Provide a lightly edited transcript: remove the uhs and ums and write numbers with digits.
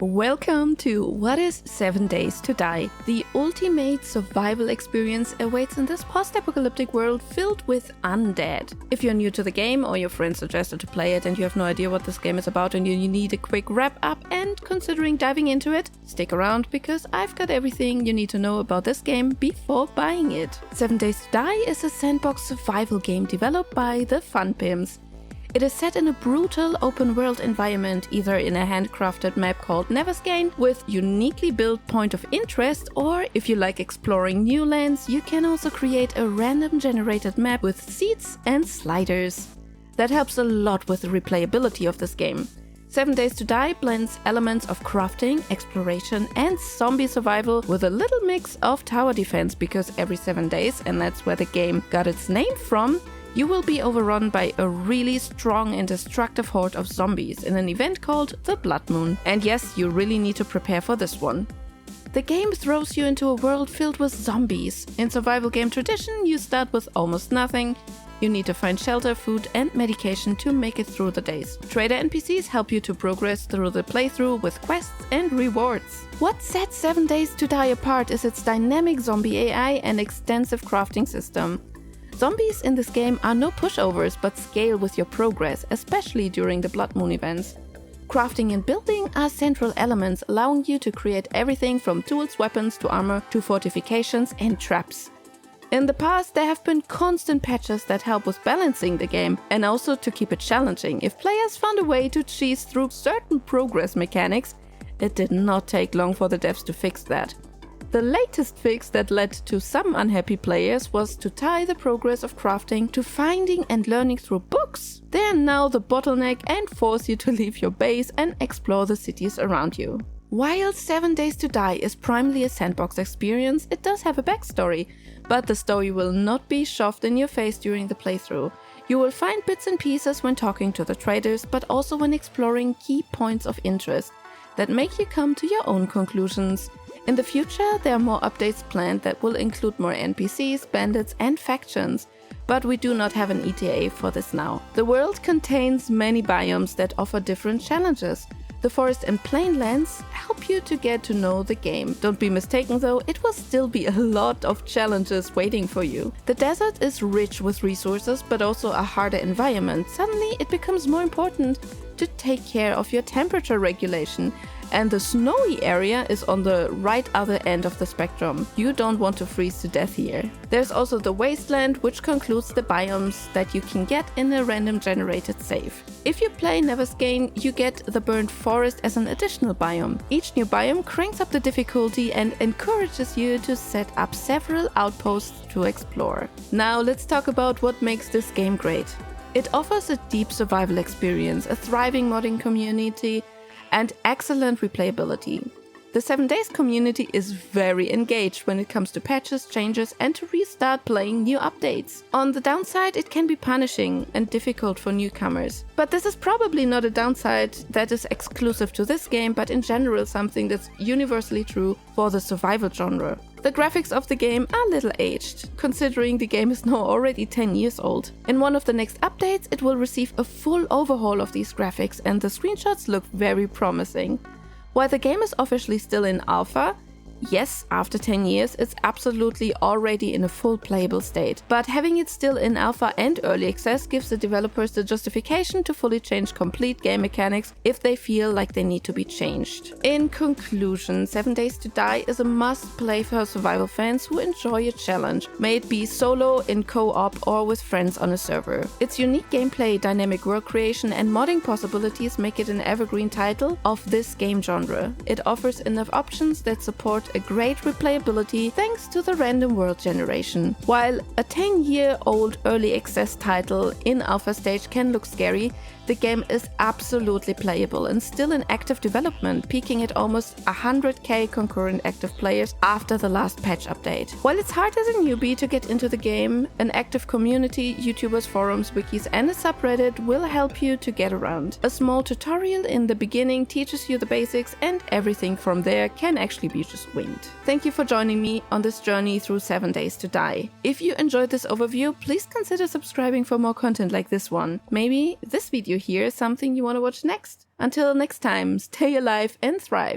Welcome to What is 7 Days to Die? The ultimate survival experience awaits in this post-apocalyptic world filled with undead. If you're new to the game or your friend suggested to play it and you have no idea what this game is about and you need a quick wrap up and considering diving into it, stick around because I've got everything you need to know about this game before buying it. 7 Days to Die is a sandbox survival game developed by the Fun Pimps. It is set in a brutal open-world environment, either in a handcrafted map called BLUESKY with uniquely built point of interest, or if you like exploring new lands, you can also create a random generated map with seeds and sliders. That helps a lot with the replayability of this game. 7 Days to Die blends elements of crafting, exploration and zombie survival with a little mix of tower defense, because every 7 days, and that's where the game got its name from, you will be overrun by a really strong and destructive horde of zombies in an event called the Blood Moon. And yes, you really need to prepare for this one. The game throws you into a world filled with zombies. In survival game tradition, you start with almost nothing. You need to find shelter, food and medication to make it through the days. Trader NPCs help you to progress through the playthrough with quests and rewards. What sets 7 Days to Die apart is its dynamic zombie AI and extensive crafting system. Zombies in this game are no pushovers but scale with your progress, especially during the Blood Moon events. Crafting and building are central elements, allowing you to create everything from tools, weapons to armor to fortifications and traps. In the past, there have been constant patches that help with balancing the game and also to keep it challenging. If players found a way to cheese through certain progress mechanics, it did not take long for the devs to fix that. The latest fix that led to some unhappy players was to tie the progress of crafting to finding and learning through books. They are now the bottleneck and force you to leave your base and explore the cities around you. While 7 Days to Die is primarily a sandbox experience, it does have a backstory, but the story will not be shoved in your face during the playthrough. You will find bits and pieces when talking to the traders, but also when exploring key points of interest that make you come to your own conclusions. In the future, there are more updates planned that will include more NPCs, bandits and factions, but we do not have an ETA for this now. The world contains many biomes that offer different challenges. The forest and plainlands help you to get to know the game. Don't be mistaken though, it will still be a lot of challenges waiting for you. The desert is rich with resources, but also a harder environment. Suddenly it becomes more important to take care of your temperature regulation. And the snowy area is on the right other end of the spectrum. You don't want to freeze to death here. There's also the wasteland, which concludes the biomes that you can get in a random generated save. If you play BLUESKY, you get the burnt forest as an additional biome. Each new biome cranks up the difficulty and encourages you to set up several outposts to explore. Now let's talk about what makes this game great. It offers a deep survival experience, a thriving modding community, and excellent replayability. The 7 Days community is very engaged when it comes to patches, changes and to restart playing new updates. On the downside, it can be punishing and difficult for newcomers. But this is probably not a downside that is exclusive to this game, but in general something that's universally true for the survival genre. The graphics of the game are a little aged, considering the game is now already 10 years old. In one of the next updates, it will receive a full overhaul of these graphics and the screenshots look very promising. While the game is officially still in alpha, yes, after 10 years, it's absolutely already in a full playable state. But having it still in alpha and early access gives the developers the justification to fully change complete game mechanics if they feel like they need to be changed. In conclusion, 7 Days to Die is a must-play for survival fans who enjoy a challenge, may it be solo, in co-op or with friends on a server. Its unique gameplay, dynamic world creation and modding possibilities make it an evergreen title of this game genre. It offers enough options that support a great replayability thanks to the random world generation. While a 10-year-old early access title in alpha stage can look scary, the game is absolutely playable and still in active development, peaking at almost 100k concurrent active players after the last patch update. While it's hard as a newbie to get into the game, an active community, YouTubers, forums, wikis and a subreddit will help you to get around. A small tutorial in the beginning teaches you the basics and everything from there can actually be just winged. Thank you for joining me on this journey through 7 Days to Die. If you enjoyed this overview, please consider subscribing for more content like this one. Maybe this video here is something you want to watch next. Until next time, stay alive and thrive.